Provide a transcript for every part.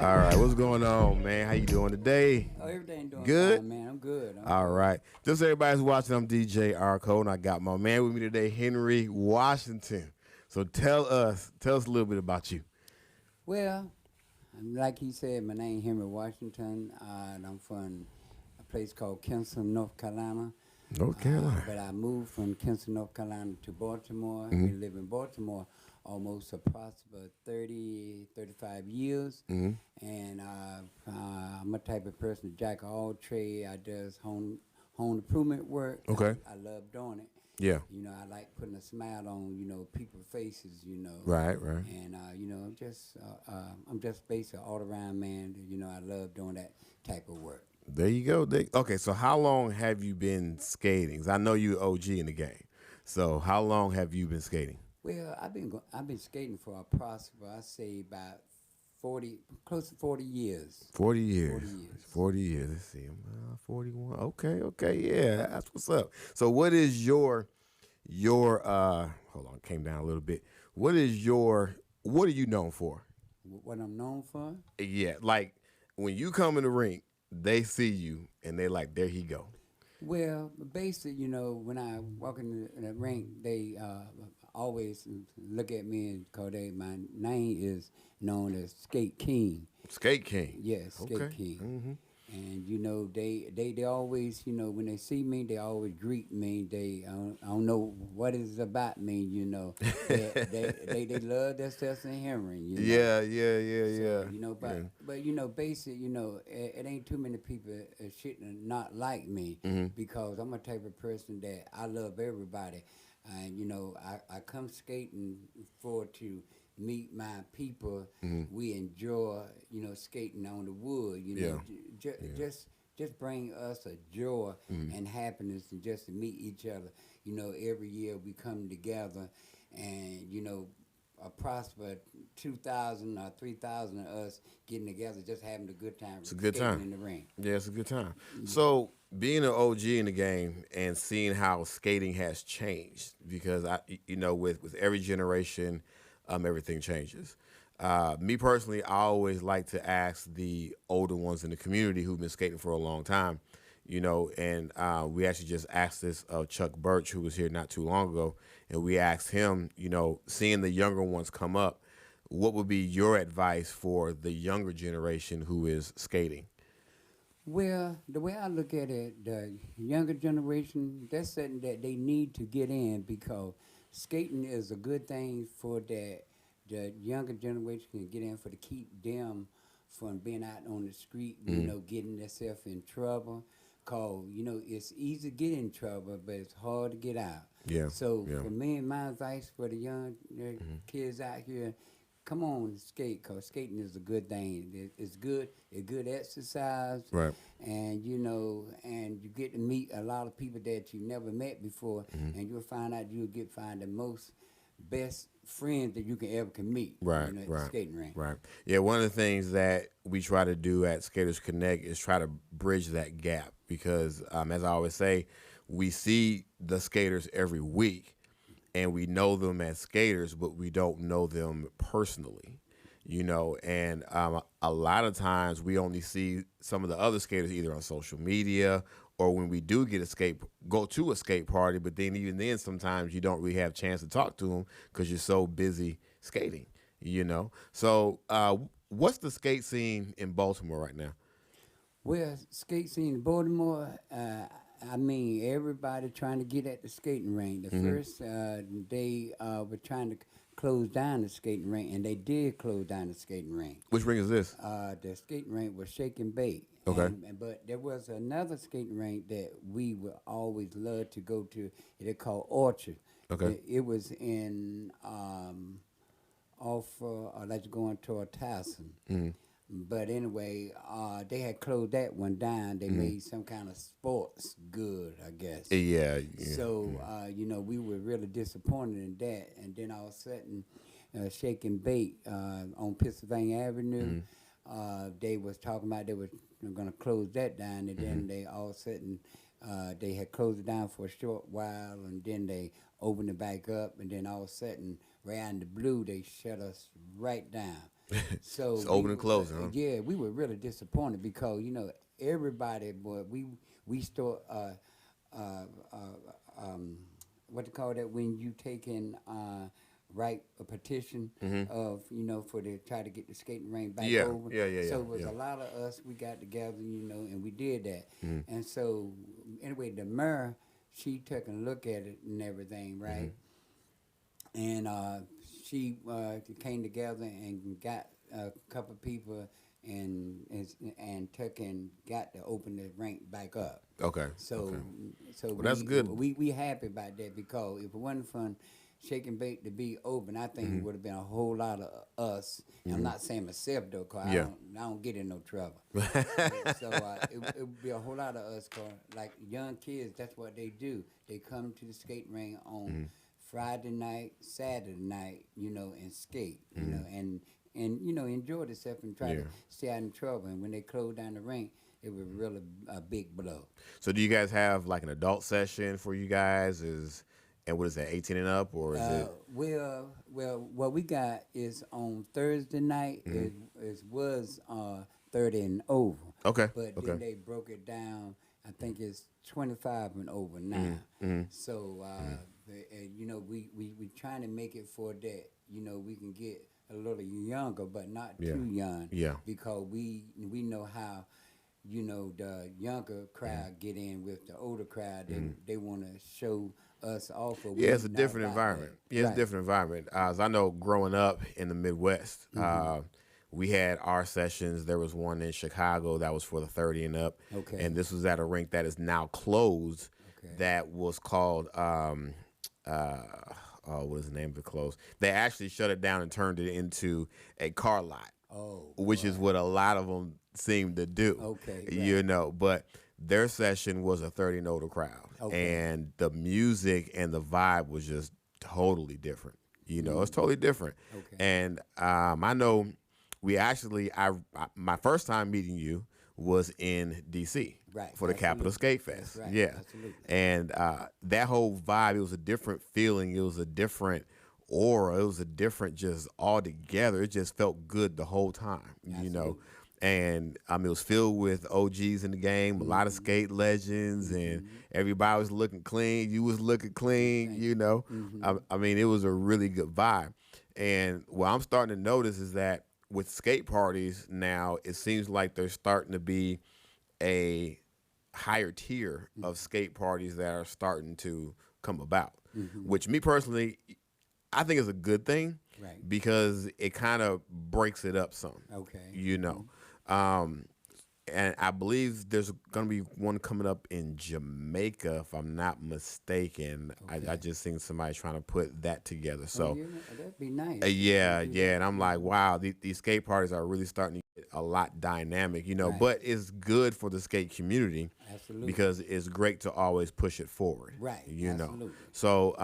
All right, what's going on, man? How you doing today? Oh, everything doing Good. fine, man. I'm good. I'm All good. right. Just so everybody's watching, I'm DJ Arco, and I got my man with me today, Henry Washington. So tell us a little bit about you. Well, like he said, my name Henry Washington, and I'm from a place called Kinston, North Carolina. North Carolina. But I moved from Kinston, North Carolina to Baltimore. Mm-hmm. Been living in Baltimore almost approximately 30, 35 years. Mm-hmm. And I'm a type of person, jack of all trade. I does home improvement work. Okay. I love doing it. Yeah. I like putting a smile on, people's faces. Right. Right. And I'm just basically all around man. I love doing that type of work. There you go. Okay. So how long have you been skating? 'Cause I know you OG in the game. So how long have you been skating? Well, I've been skating for approximately I say about 40, close to 40 years. 40 years. 40 years. 40 years. Let's see. I'm 41. Okay. Okay. Yeah. That's what's up. So what is your hold on, came down a little bit. What are you known for? What I'm known for? Yeah, like when you come in the ring, they see you and they like, there he go. Well, basically, when I walk in the ring, they always look at me and call my name is known as Skate King. Skate King. Yes, Skate Okay. King. Mm-hmm. And they always when they see me they always greet me. I don't know what it's about me. They love themselves in Henry. Yeah, yeah, yeah, yeah. So, Yeah. but basically it ain't too many people shit not like me Mm-hmm. because I'm a type of person that I love everybody, and I come skating for to meet my people. Mm-hmm. We enjoy skating on the wood. Yeah. Yeah. Just bring us a joy Mm-hmm. and happiness, and just to meet each other. Every year we come together, and a prosper 2,000 or 3,000 of us getting together, just having a good time, It's a good skating time. in the ring. Yeah, it's a good time. So being an OG in the game and seeing how skating has changed, because with every generation, everything changes. Me personally, I always like to ask the older ones in the community who've been skating for a long time, and we actually just asked this of Chuck Birch, who was here not too long ago, and we asked him, seeing the younger ones come up, what would be your advice for the younger generation who is skating? Well, the way I look at it, the younger generation, that's something that they need to get in because skating is a good thing for that the younger generation can get in for to keep them from being out on the street, getting themselves in trouble. Cause it's easy to get in trouble, but it's hard to get out. Yeah, So yeah. for me, my advice for the young kids out here, come on and skate, cause skating is a good thing. It's good. It's good exercise, Right. and and you get to meet a lot of people that you never met before, and you'll find the most best friends that you can ever can meet. Right, At the right, skating ring. right. Yeah, one of the things that we try to do at Sk8rz Konnect is try to bridge that gap because, as I always say, we see the skaters every week, and we know them as skaters, but we don't know them personally. And a lot of times we only see some of the other skaters either on social media or when we do go to a skate party, but then even then sometimes you don't really have a chance to talk to them because you're so busy skating. So what's the skate scene in Baltimore right now? Well, skate scene in Baltimore, I mean, everybody trying to get at the skating ring. The first, they were trying to close down the skating ring, and they did close down the skating ring. Which ring is this? The skating rink was Shake and Bake. Okay. But there was another skating rink that we would always love to go to. They called Orchard. Okay. It was in off like going toward Towson. Mm-hmm. But anyway, they had closed that one down. They made some kind of sports good, I guess. Yeah. So, we were really disappointed in that. And then all of a sudden, Shake and Bake on Pennsylvania Avenue, they was talking about they were going to close that down. And then they all of a sudden they had closed it down for a short while, and then they opened it back up, and then all of a sudden, right out in the blue, they shut us right down. So It's open and closing, huh? yeah, we were really disappointed because everybody, boy, we still uh, what to call that when you take in write a petition of for to try to get the skating rink back Yeah, over. yeah. So it was Yeah. a lot of us. We got together, and we did that. And so anyway, the mayor, she took a look at it and everything, right? And she came together and got a couple of people and took and got to open the rink back up. Okay. So Okay. so Well, that's good. we happy about that because if it wasn't for Shake and Bake to be open, I think it would have been a whole lot of us. I'm not saying myself though, cause Yeah. I don't get in no trouble. So it would be a whole lot of us, cause like young kids, that's what they do. They come to the skate ring on Friday night, Saturday night, and skate, and enjoy themselves and try to stay out in trouble. And when they close down the rink, it was really a big blow. So do you guys have like an adult session for you guys? And what is that, 18 and up, or is it? Well, what we got is on Thursday night. It was 30 and over. Okay. But Okay. then they broke it down. I think it's 25 and over now. So we trying to make it for that. We can get a little younger, but not too young. Yeah. Because we know how. The younger crowd get in with the older crowd. They want to show us off. Yeah, it's a different environment. Yeah, it's a different environment. As I know, growing up in the Midwest, we had our sessions. There was one in Chicago that was for the 30 and up. Okay. And this was at a rink that is now closed. Okay. That was called, what is the name of it closed? They actually shut it down and turned it into a car lot. Oh, which is what a lot of them seem to do. Okay, right. But their session was a 30 and older crowd, and the music and the vibe was just totally different. It's totally different. Okay. And I know we actually, my first time meeting you was in D.C. Right, for the Capital Skate Fest. That's right, Yeah, absolutely. And that whole vibe, it was a different feeling. It was a different aura. It was a different, just all together. It just felt good the whole time, And it was filled with OGs in the game, a lot of skate legends, and everybody was looking clean. You was looking clean, it was a really good vibe. And what I'm starting to notice is that with skate parties now, it seems like there's starting to be a higher tier of skate parties that are starting to come about, which me personally, I think is a good thing, right? Because it kind of breaks it up some. Okay. And I believe there's going to be one coming up in Jamaica, if I'm not mistaken. Okay. I just seen somebody trying to put that together. So that'd be nice. yeah. And I'm like, wow, these skate parties are really starting to get a lot dynamic, Right. But it's good for the skate community. Absolutely. Because it's great to always push it forward. Right. Absolutely. So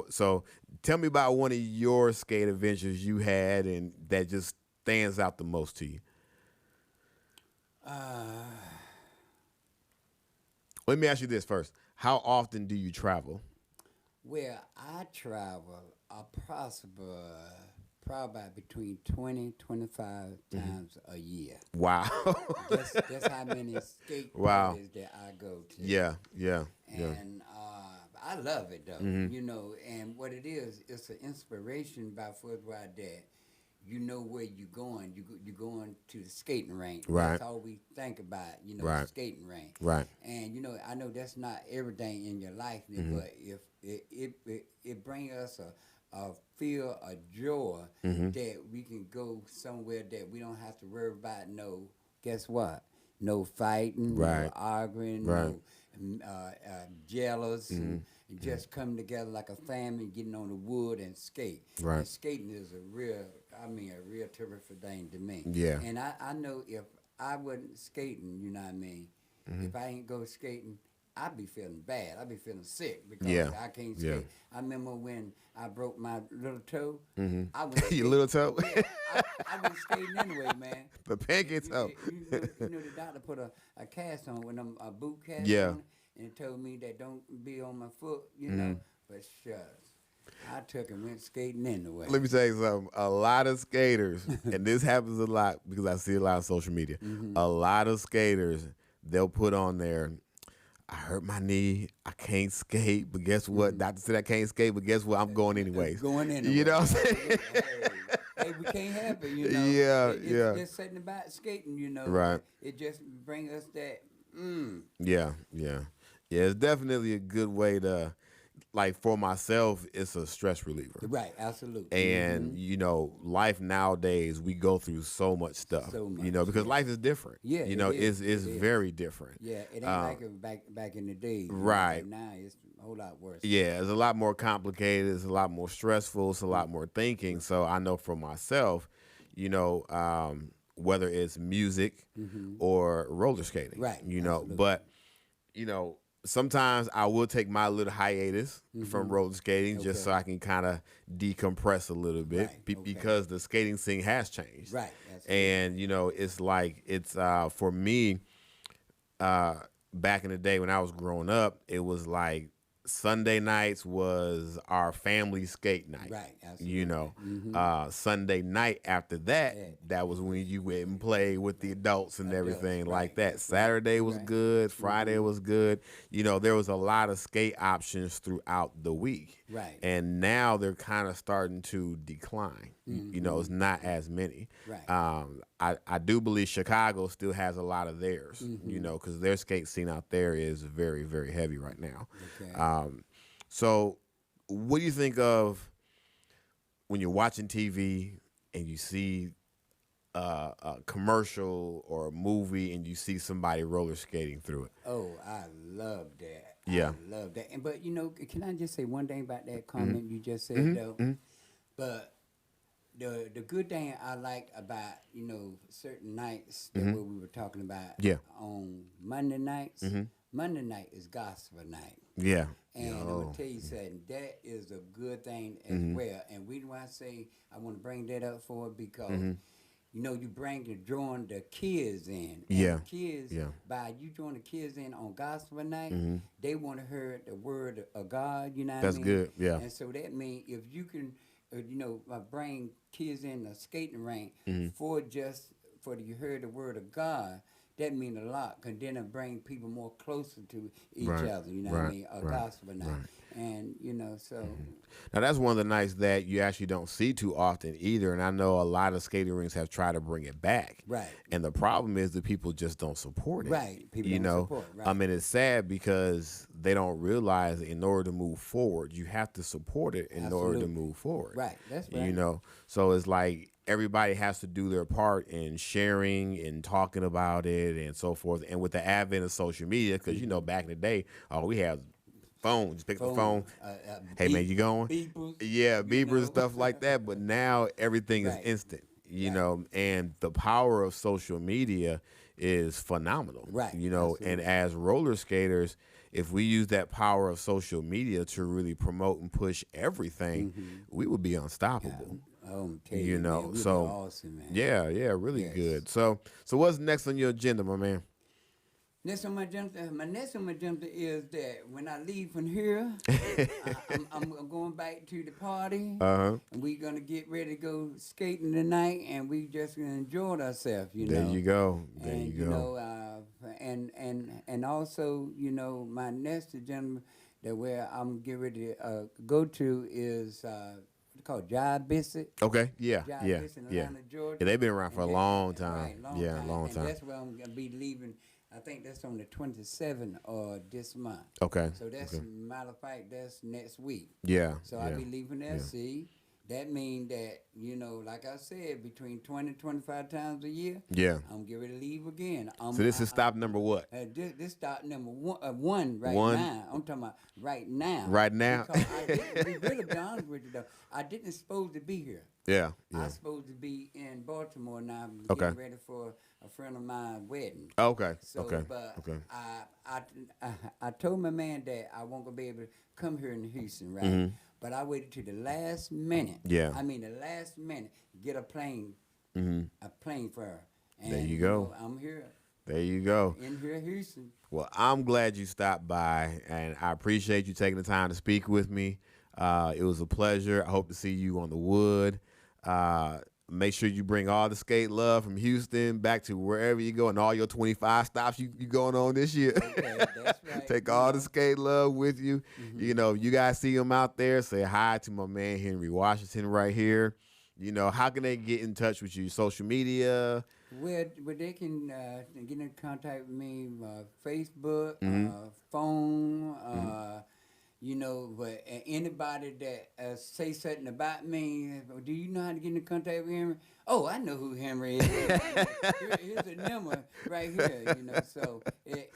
So tell me about one of your skate adventures you had and that just stands out the most to you. Let me ask you this first. How often do you travel? Well, I travel probably between 20, 25 times a year. Wow. That's how many skate Wow. parties that I go to. Yeah. And I love it though, and what it is, it's an inspiration by first why that where you're going. You're going to the skating rink. Right. That's all we think about, Right. skating rink. Right. And I know that's not everything in your life, but if it brings us a feel of joy that we can go somewhere that we don't have to worry about guess what? No fighting, Right. no arguing, Right. no jealous, and just come together like a family, getting on the wood and skate. Right. And skating is a real terrific thing to me. Yeah. And I know if I wasn't skating, you know what I mean? If I ain't go skating, I'd be feeling bad. I'd be feeling sick because I can't skate. Yeah. I remember when I broke my little toe. I was Your skating. little toe? Yeah, I was skating anyway, man. The pancake toe. The doctor put a cast on with them a boot cast Yeah. on it, and it told me that don't be on my foot, you know. But shucks, I took and went skating anyway. Let me tell you something. A lot of skaters, and this happens a lot because I see a lot on social media. A lot of skaters, they'll put on there, I hurt my knee. I can't skate, but guess what? Doctor said I can't skate, but guess what? I'm going anyways. Going anyway. You know what I'm saying? Hey, we can't help it, you know. Yeah, It's just something about skating, you know. Right. It just brings us that. Yeah. It's definitely a good way to, like for myself, it's a stress reliever. Right, absolutely. And you know, life nowadays we go through so much stuff. So much, you know, because life is different. Yeah, you know, it is. it's It is. very different. Yeah, it ain't like it back in the day. you know, Right. but now it's a whole lot worse. Yeah, it's a lot more complicated. It's a lot more stressful. It's a lot more thinking. So I know for myself, you know, whether it's music or roller skating, Right, You know, absolutely. but you know, sometimes I will take my little hiatus from roller skating just so I can kind of decompress a little bit Right, okay. because the skating scene has changed. Right, absolutely. And you know, it's like it's for me. Back in the day when I was growing up, it was like Sunday nights was our family skate night. Right, absolutely. You know, Sunday night after that, that was when you went and played with the adults and everything like right, that. that's Saturday was right. good. Friday was good. You know, there was a lot of skate options throughout the week. Right. And now they're kind of starting to decline. You know, it's not as many. Right. I do believe Chicago still has a lot of theirs, you know, because their skate scene out there is very, very heavy right now. Okay. So what do you think of when you're watching TV and you see a commercial or a movie and you see somebody roller skating through it? Oh, I love that. Yeah. I love that. But you know, can I just say one thing about that comment you just said though? But the good thing I like about, you know, certain nights that what we were talking about Yeah. on Monday nights. Monday night is gospel night. Yeah. And I'm gonna tell you something, that is a good thing as well. And reason why I say I want to bring that up for it because you know you drawing the kids in. And Yeah. the kids by you drawing the kids in on gospel night, they want to hear the word of God. You know what That's I mean? good, yeah. And so that means if you can, you know, bring kids in a skating rink for you heard the word of God. That mean a lot, cause then it bring people more closer to each Right, other. You know what I right, mean? A right, gospel night, and you know, so Now that's one of the nights that you actually don't see too often either, and I know a lot of skating rinks have tried to bring it back. Right. And the problem is that people just don't support it. Right. People you don't know, support, right. I mean, it's sad because they don't realize that in order to move forward, you have to support it in order to Absolutely. move forward. Right, that's right. You know, so it's like everybody has to do their part in sharing and talking about it and so forth. And with the advent of social media, because you know, back in the day, all we had phone. Just pick up the phone. Hey man, you going? Beepers. Yeah, beepers know. and stuff like that. But now everything is Right. instant. You Right. know, and the power of social media is phenomenal. Right, You know, absolutely. and as roller skaters, if we use that power of social media to really promote and push everything, we would be unstoppable. Oh, I'm telling You know, man, we'd be so awesome, man. yeah, really Yes. good. So what's next on your agenda, my man? Next on my agenda is that when I leave from here, I'm going back to the party, and we're gonna get ready to go skating tonight, and we just gonna enjoy ourselves. You There know. you go. There And you go. know, and also, you know, my next agenda that where I'm getting ready to go to is what's it called, Jive Biscuit. Okay. Yeah. Jive Yeah. Biscuit in Yeah. Atlanta, Georgia. Yeah. They've been around for a And long time. Right, long Yeah, time. long and time. that's where I'm gonna be leaving. I think that's on the 27th of this month. Okay. So that's okay. matter of fact, that's next week. Yeah. So yeah. I'll be leaving there. See, that mean that, you know, like I said, between 20 and 25 times a year, Yeah. I'm getting ready to leave again. So this is stop number what? This stop number one right One. now. I'm talking about right now. Right now? Because I didn't, really be honest with you though, I didn't supposed to be here. Yeah. I Yeah. was supposed to be in Baltimore now. I'm Okay. getting ready for a friend of mine wedding. Okay. So, okay. but okay. I told my man that I won't gonna be able to come here in Houston, right? But I waited to the last minute. Yeah. I mean the last minute, get a plane for her. And, There you go. know, I'm here. There you go. in here, Houston. Well, I'm glad you stopped by, and I appreciate you taking the time to speak with me. It was a pleasure. I hope to see you on the wood. Uh, Make sure you bring all the skate love from Houston back to wherever you go and all your 25 stops you going on this year. Okay, that's right. Take You all the know. skate love with you. You know, you guys see him out there, say hi to my man Henry Washington right here. You know, how can they get in touch with you? Social media? Where they can get in contact with me, Facebook, Mm-hmm. phone, you know, but anybody that say something about me, do you know how to get in contact with Henry? Oh, I know who Henry is. Here's a number right here, you know. So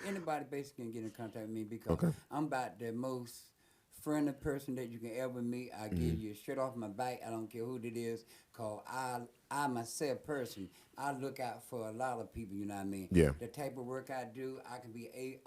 anybody basically can get in contact with me because Okay. I'm about the most friendly person that you can ever meet. I give you a shirt off my back. I don't care who it is. Cause I myself person, I look out for a lot of people. You know what I mean? Yeah. The type of work I do,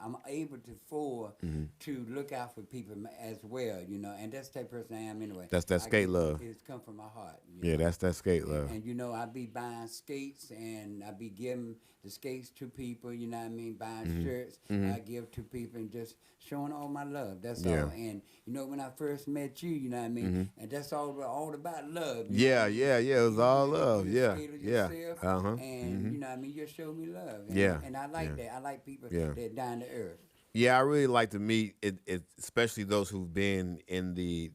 I'm able to afford to look out for people as well. You know, and that's the type of person I am anyway. That's that skate love. It's come from my heart. Yeah, know? that's that skate love. And you know, I be buying skates and I be giving the skates to people, you know what I mean? Buying shirts I give to people and just showing all my love. That's Yeah. all. And you know, when I first met you know what I mean? And that's all about love. You know Yeah, what I mean? yeah, yeah. It was all You love. a Yeah, skater yeah. yourself, Uh-huh. and you know what I mean, you show me love. And, Yeah, and I like yeah. that. I like people Yeah. that down to earth. Yeah, I really like to meet especially those who've been in the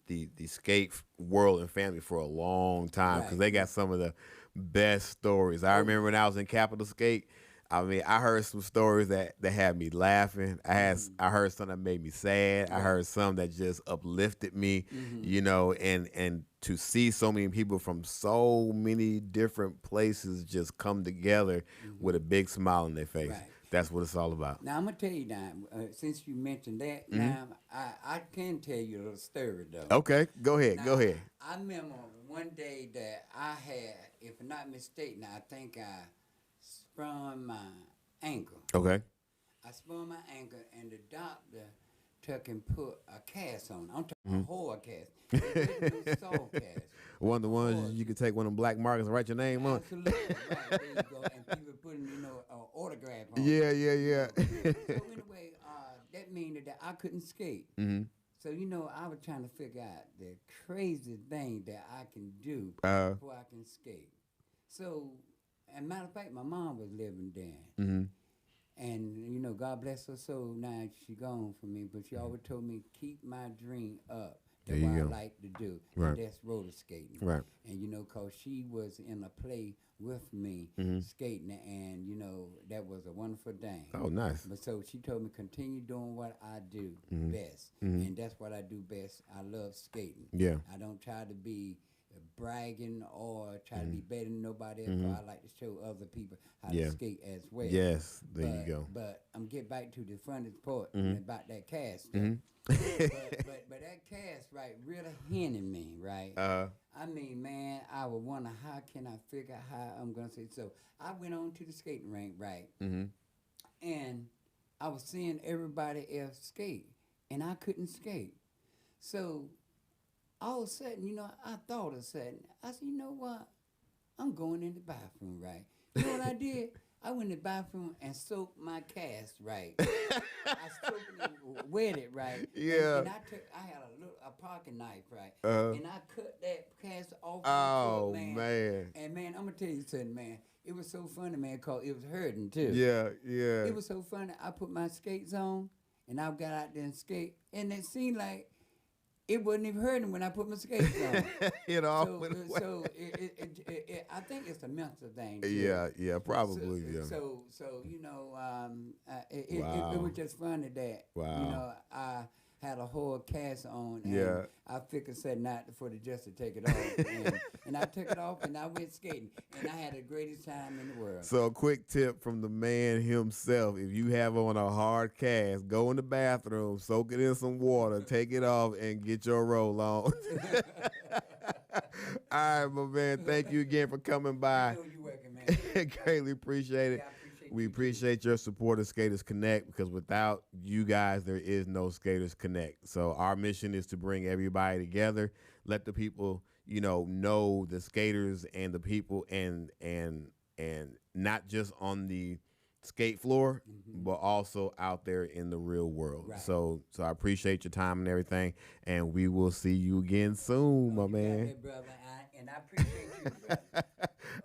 skate world and family for a long time because Right. they got some of the best stories. I remember when I was in Capital Skate. I mean, I heard some stories that had me laughing. I heard some that made me sad. I heard some that just uplifted me, you know, and to see so many people from so many different places just come together with a big smile on their face. Right. That's what it's all about. Now I'm gonna tell you now, since you mentioned that, now I can tell you a little story though. Okay, go ahead. Go Now, ahead. I remember one day that I had, if I'm not mistaken, I think I sprung my ankle. Okay. I sprung my ankle, and the doctor took and put a cast on. I'm talking a whole cast. It wasn't no soft cast. One of the ones you could take one of them black markers and write your name on. Absolutely. Right, there you go. And people putting, you know, autograph on. Yeah, yeah, yeah. So anyway, that means that I couldn't skate. So you know, I was trying to figure out the crazy thing that I can do before I can skate. So, as a matter of fact, my mom was living there, and you know, God bless her soul. Now she gone from me, but she always told me keep my dream up. That's There what you I go. like to do. Right. And that's roller skating. Right. And you know, cause she was in a play with me skating, and you know, that was a wonderful thing. Oh, nice. But so she told me continue doing what I do best, and that's what I do best. I love skating. Yeah. I don't try to be bragging or try to be better than nobody else. But I like to show other people how Yeah. to skate as well. Yes, there you go. But I'm get back to the funniest part about that cast. But that cast right really hindered me, right? I mean, man, I would wonder how can I figure out how I'm gonna say. So I went on to the skating rink, right? And I was seeing everybody else skate, and I couldn't skate. So all of a sudden, you know, I thought of something. I said, you know what? I'm going in the bathroom, right? You know what I did? I went in the bathroom and soaked my cast, right? I soaked it and wet it, right? Yeah. And I had a pocket knife, right? And I cut that cast off. Oh, my foot, man. And man, I'm gonna tell you something, man. It was so funny, man, cause it was hurting too. Yeah, yeah. It was so funny. I put my skates on, and I got out there and skate, and it seemed like it wasn't even hurting when I put my skates on. It all So, went away. so I think it's a mental thing. Too. Yeah, yeah, probably. So, Yeah. so you know, it Wow. was just funny that Wow. you know I had a whole cast on, and Yeah. I figured said not for the just to take it off, and I took it off, and I went skating, and I had the greatest time in the world. So a quick tip from the man himself. If you have on a hard cast, go in the bathroom, soak it in some water, take it off, and get your roll on. All right, my man. Thank you again for coming by. I know you working, man. Greatly appreciate it. Yeah, I appreciate We you. appreciate your support of Sk8rz Konnect because without you guys, there is no Sk8rz Konnect. So our mission is to bring everybody together, let the people, know the skaters and the people and not just on the skate floor, but also out there in the real world. Right. So I appreciate your time and everything, and we will see you again soon, my You got man. that, brother. And I appreciate you, brother.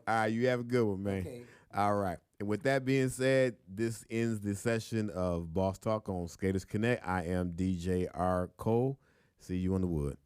All right, you have a good one, man. Okay. All right. And with that being said, this ends the session of Boss Talk on Sk8rz Konnect. I am DJ R. Cole. See you on the wood.